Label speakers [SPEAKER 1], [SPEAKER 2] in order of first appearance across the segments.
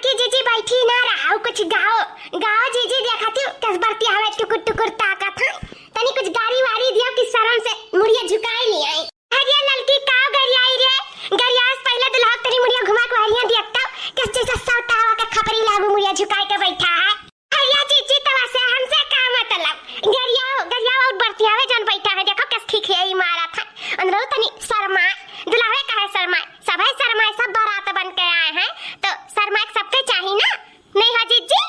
[SPEAKER 1] की जीजी बैठी ना रहा कुछ गाओ गाओ जीजी देखती कस बरती हवे टुकुर टुकुर ताकत है तनी कुछ गारी वारी दिया कि शर्म से मुड़िया झुकाई नहीं आई हरिया ललकी काव गरियाई रे गरियास पहले दुल्हा तेरी मुड़िया घुमा को हरिया देखता किस जैसा सौतावा का खपरी लागू मुड़िया झुकाई के बैठा है हरिया जीजी तवा से हमसे का मतलब गरियाओ और बरती हवे जन बैठा है देखो किस ठीक है मारा था अंदर तनी शर्मा दुल्हावे का है शर्मा सब है शर्मा सब बारात बन के आए हैं तो शर्मा सबके चाहिए ना नहीं हाजी जी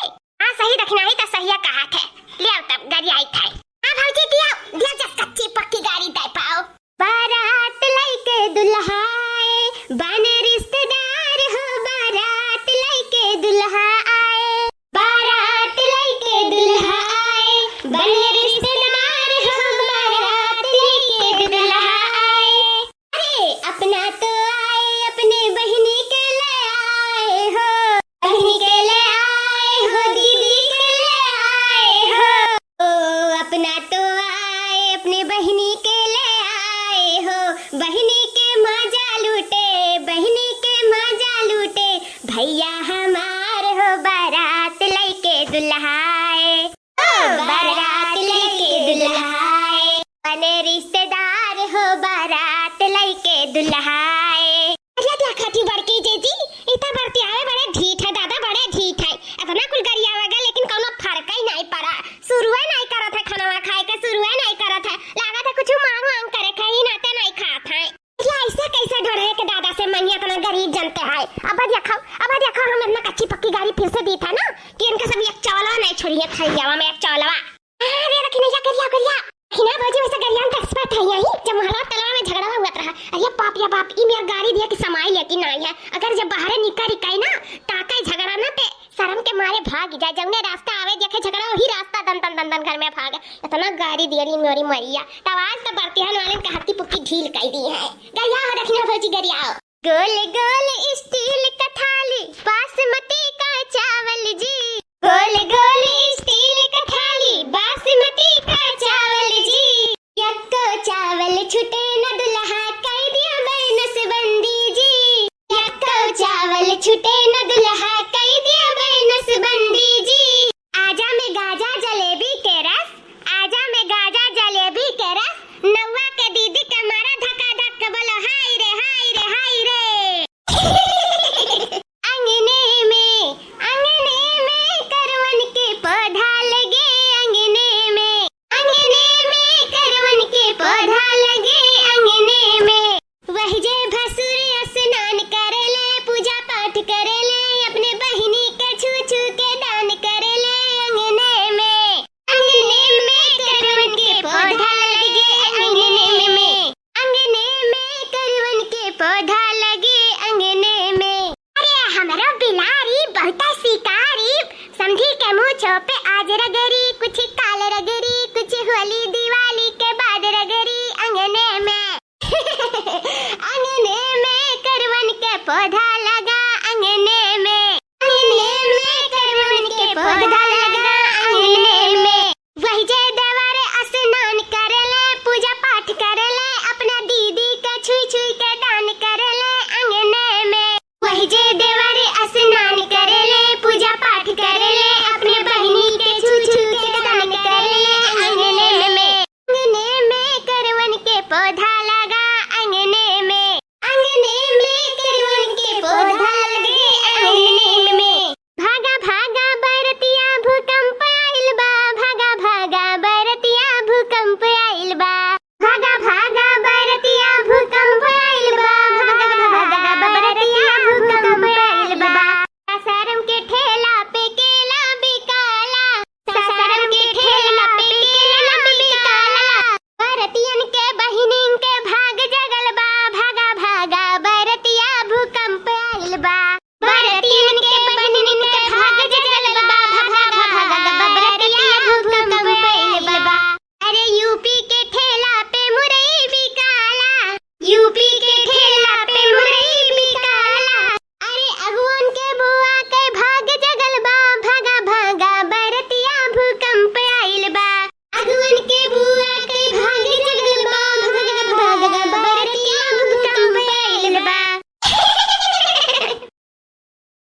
[SPEAKER 1] हां सही रखना ही तो सही कहा थे ले आओ तब गाड़ी आई था हां भौजी दिया जस कच्ची पक्की गाड़ी दे पाओ बारात लेके दुल्हा आए बने रिश्तेदार हो बारात लेके दुल्हा आए बारात लेके दुल्हा आए बने रिश्तेदार हो बारात लेके दुल्हा आए अरे अपना तो आए अपने बहनी के ले आए हो बहनी के ले आए हो दीदी के ले आए हो ओ अपना तो आए अपने बहनी के ले आए हो बहनी के मजा लूटे बहनी के मजा लूटे भैया हमार हो बारात लेके दुल्हा आए ओ बारात लेके दुल्हा आए बने रिश्तेदार हो बारात लेके दुल्हा आए अरे देखती बड़की जीजी इतना बरती आवे बड़े ढीठ है दादा बड़े ढीठ है इतना कुल गरिया वगा लेकिन कोनो फर्क ही नहीं पड़ा शुरू ही नहीं करत है खाना खाए के शुरू ही नहीं करत है लागत है कुछ मांग मांग करे कहीं नाते नहीं खात है ये ऐसे कैसे डरे के दादा से मनिया इतना गरीब जनते है अब देखो हम इतना कच्ची पक्की गाड़ी फिर से दी था ना कि इनका सब एक चौलवा नहीं छोड़िए खैयावा में एक चौलवा अरे रखने जा गरिया हिना भौजी वैसे गरियान का एक्सपर्ट है यही जब महला तलाव में झगड़ा हुआ रहा अरे बाप या बाप ई मेरा गाड़ी दिया कि समाई है कि नहीं है अगर जब बाहर निकाई ना ताका झगड़ा ना ते शर्म के मारे भाग जाए जब ने रास्ता आवे देखे झगड़ा वही रास्ता दन घर में भाग इतना गाड़ी दियरी मोरी मरिया तवाज तो बरतिहन वाले के हत्ती पुक्की ढील कर दी है गरिया हो रखना भौजी गरिया गोल गोल स्टील का थाली बासमती का चावल जी गोल गोल स्टील का थाली बासमती का चावल जी यक्को चावल छुटे न दुल्हा कह दिया मैं नसबंदी जी यक्को चावल छुटे न दुल्हा कह दिया मैं नसबंदी जी आजा में गाजा जलेबी के रस आजा में गाजा जलेबी के रस नौवा के दीदी के मारा धक्का धक्का बोलो हाय रे हाय रे हाय रे अंगने में करवन के पौधा लगे अंगने में करवन के पौधा लगे अंगने में वही जे भसुर स्नान करे ले पूजा पाठ करे ले अपने बहिनी के छू छू के दान करे ले अंगने में करवन के पौधा लगे अंगने में करवन के पौधा लगे अंगने में अरे हमारा बिलारी बहुत शिकारी समझी के मुँह पे आज रगरी कुछ काल रगरी कुछ होली दिवाली के बाद रगरी अंगने में अंगने में करवन के पौधा लगा अंगने में करवन के पौधा लगा अंगने में वही जे देवर स्नान करे ले पूजा पाठ करे ले अपना दीदी के छुई छुई के दान करे ले अंगने में वही जे देवर स्नान करे ले पूजा पाठ करे ले अपने बहिनी के छुई छुई के दान करे ले अंगने में करवन के पौधा लगा अंगने में करवन के पौधा लगे अंगने में भागा भागा बरतिया भूकंप आइल बा भागा भागा बरतिया भूकंप आइल बा भागा भागा बरतिया भूकंप आइल बा भागा भागा बरतिया भूकंप आइल बा सासरम के ठेला पे केला बिकाला सासरम के ठेला पे केला बिकाला बरतियन के बहिनीन के भाग जगल बा भागा भागा बरतिया भूकंप आइल बा बरतियन के बहिनीन के भाग जगल बा